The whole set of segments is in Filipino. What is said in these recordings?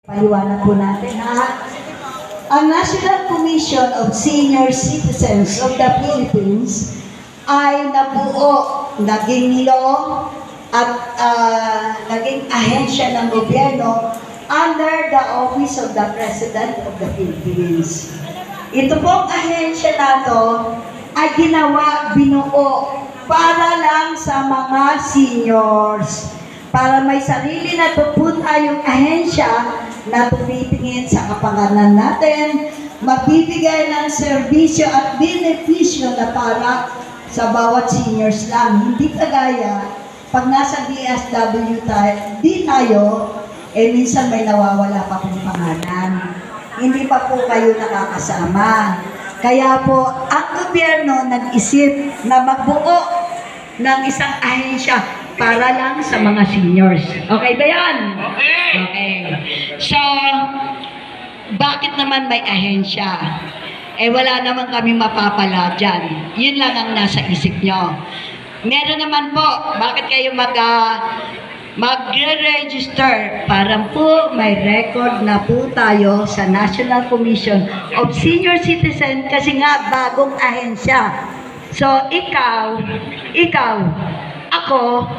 Paliwanag po natin ha. Ang National Commission of Senior Citizens of the Philippines ay nabuo, naging law at naging ahensya ng gobyerno under the Office of the President of the Philippines. Ito pong ahensya na to ay binuo para lang sa mga seniors. Para may sarili na po tayong ahensya na tumitingin sa kapakanan natin, magbibigay ng serbisyo at benepisyo na para sa bawat seniors lang. Hindi kagaya, pag nasa DSW tayo, minsan may nawawala pa pong pangalan. Hindi pa po kayo nakakasama. Kaya po, ang gobyerno nag-isip na magbuo ng isang ahensya para lang sa mga seniors. Okay ba yan? Okay. So, bakit naman may ahensya? Wala naman kami mapapala dyan. Yun lang ang nasa isip nyo. Meron naman po, bakit kayo magre-register para po may record na po tayo sa National Commission of Senior Citizen kasi nga bagong ahensya. So, ikaw, ako,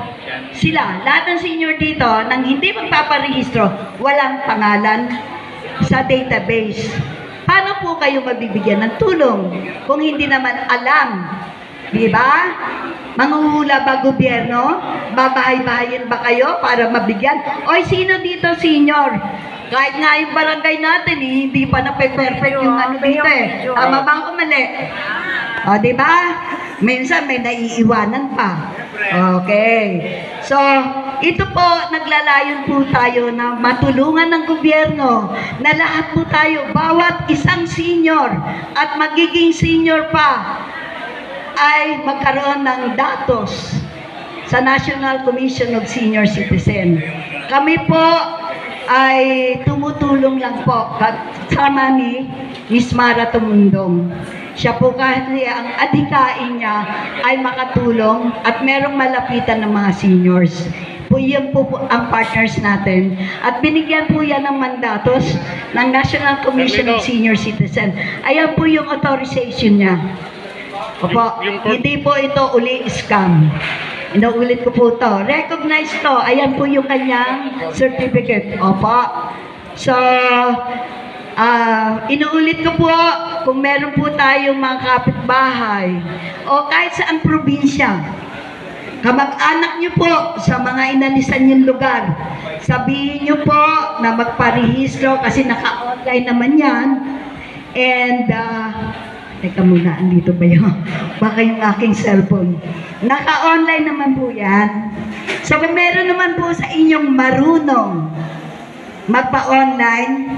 sila, lahat ng senior dito, nang hindi magpaparehistro, walang pangalan sa database. Paano po kayo mabibigyan ng tulong kung hindi naman alam? Di ba? Manghuhula ba gobyerno? Babahay-bahayin ba kayo para mabigyan? Oy, sino dito senior? Kahit nga yung barangay natin, hindi pa na-perfect yung ano dito eh. Tama bang o mali? O, di ba? Minsan may naiiwanan pa. Okay. So, ito po, naglalayon po tayo na matulungan ng gobyerno na lahat po tayo, bawat isang senior at magiging senior pa ay magkaroon ng datos sa National Commission of Senior Citizen. Kami po ay tumutulong lang po kasama ni Miss Mara Tumundong. Siya po kasi ang adhikain niya ay makatulong at merong malapitan ng mga seniors. Yan po ang partners natin. At binigyan po yan ng mandatos ng National Commission of Senior Citizen. Ayan po yung authorization niya. Opo, hindi po ito uli scam. Inuulit ko po to. Recognize to. Ayan po yung kanyang certificate. Opo. So, inuulit ko po, kung meron po tayong mga kapitbahay o kahit saan probinsya, kamag-anak nyo po sa mga inalisan yung lugar, sabihin nyo po na magparehistro kasi naka-online naman yan. And, teka muna, andito ba yun? Baka yung aking cellphone. Naka-online naman po yan. So, kung meron naman po sa inyong marunong magpa-online,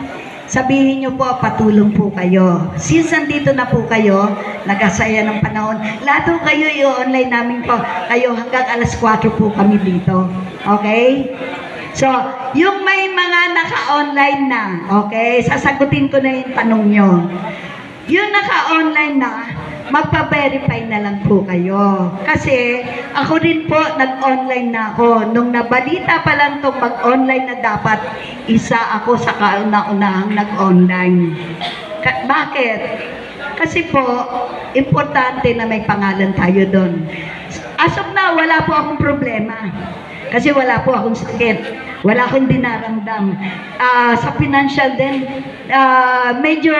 sabihin nyo po, patulong po kayo. Since nandito na po kayo, nag-asaya ng panahon, lahat po kayo i-online namin po. Kayo hanggang alas 4 po kami dito. Okay? So, yung may mga naka-online na, okay, sasagutin ko na yung tanong nyo. Yung naka-online na, magpa-verify na lang po kayo. Kasi, ako rin po, nag-online na ako. Nung nabalita pa lang itong mag-online na dapat, isa ako sa kauna-unahang nag-online. Bakit? Kasi po, importante na may pangalan tayo doon. As of now, wala po akong problema. Kasi wala po akong sakit. Wala akong dinaramdam. Sa financial din, medyo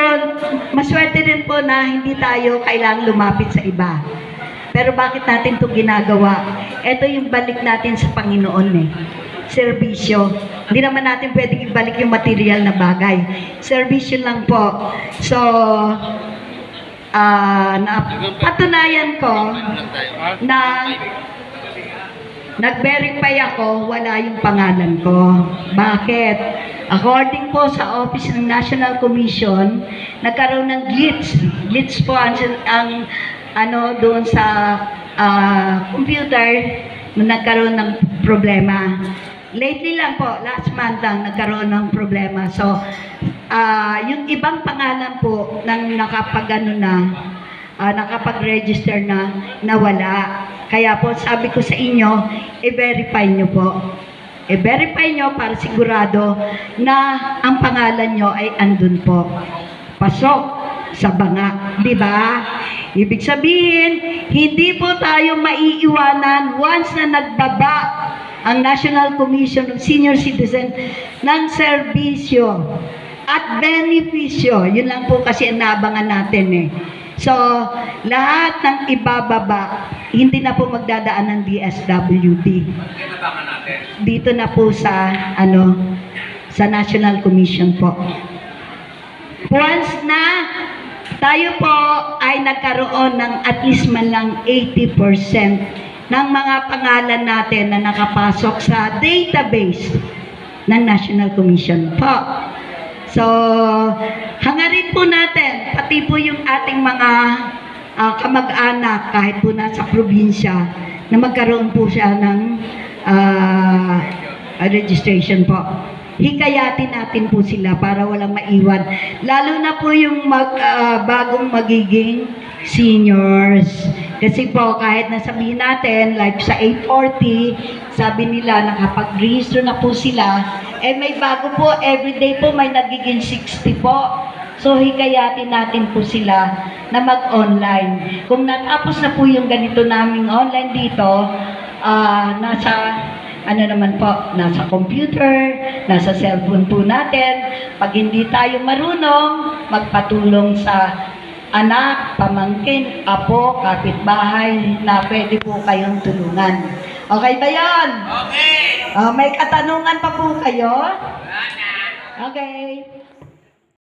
maswerte din po na hindi tayo kailangang lumapit sa iba. Pero bakit natin ito ginagawa? Ito yung balik natin sa Panginoon eh. Serbisyo. Hindi naman natin pwedeng ibalik yung material na bagay. Serbisyo lang po. So, patunayan ko na nag-verify ako, wala yung pangalan ko. Bakit? According po sa Office ng National Commission, nagkaroon ng glitch. Glitch po ang doon sa computer na nagkaroon ng problema. Lately lang po, last month lang, nagkaroon ng problema. So, yung ibang pangalan po nang nakapag-register na nawala. Kaya po, sabi ko sa inyo, i-verify nyo po. verify nyo para sigurado na ang pangalan nyo ay andun po. Pasok sa banga, di ba? Ibig sabihin, hindi po tayo maiiwanan once na nagbaba ang National Commission of Senior Citizen ng serbisyo at benepisyo. Yun lang po kasi ang naabangan natin eh. So, lahat ng ibababa, hindi na po magdadaan ng DSWD. Dito na po sa, sa National Commission po. Once na tayo po ay nagkaroon ng at least man lang 80% ng mga pangalan natin na nakapasok sa database ng National Commission po. So, hangarin po natin, pati po yung ating mga kamag-anak, kahit po nasa probinsya, na magkaroon po siya ng registration po. Hikayatin natin po sila para walang maiwan. Lalo na po yung bagong magiging seniors. Kasi po, kahit nasabihin natin, like sa 840, sabi nila nakapag-register na po sila, may bago po, everyday po may nagiging 60 po. So, hikayatin natin po sila na mag-online. Kung natapos na po yung ganito naming online dito, nasa computer, nasa cellphone po natin. Pag hindi tayo marunong, magpatulong sa anak, pamangkin, apo, kapitbahay na pwede po kayong tulungan. Okay ba yan? Okay! May katanungan pa po kayo? Okay.